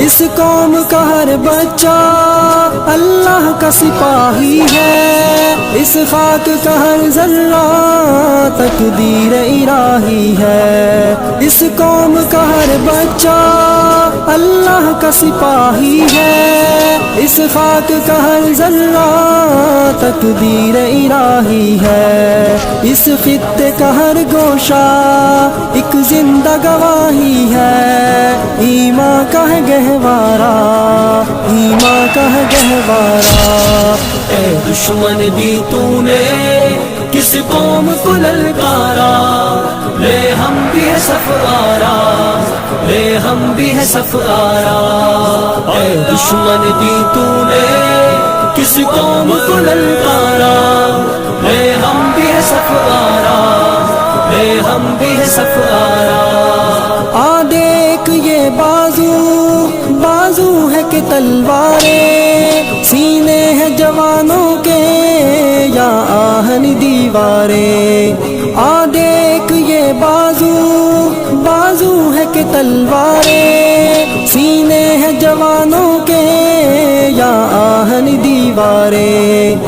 اس قوم کا ہر بچہ اللہ کا سپاہی ہے، اس خاک کا ہر ذرہ تقدیر الہی ہے۔ اس قوم کا ہر بچہ اللہ کا سپاہی ہے، اس خاک کا ہر ذرہ تقدیر الہی ہے۔ اس خطے کا ہر گوشہ ایک زندہ گواہی ہے، ایمان کا ہے گہوارہ، ایمان کا ہے گہوارہ۔ اے دشمن بھی تو نے کس قوم کو للکارا، لے ہم بھی ہے سفارا، لے ہم بھی ہے سفارا۔ اے دشمن بھی تو نے کس قوم کو للکارا، لے ہم بھی ہے سفارا، لے ہم بھی ہے سفارا۔ آ دیکھ یہ بازو، بازو ہے کہ تلواریں، سینے ہیں جوانوں کے یا آہن دیواریں۔ آ دیکھ یہ بازو، بازو ہے کہ تلواریں، سینے ہیں جوانوں کے یا آہن دیواریں۔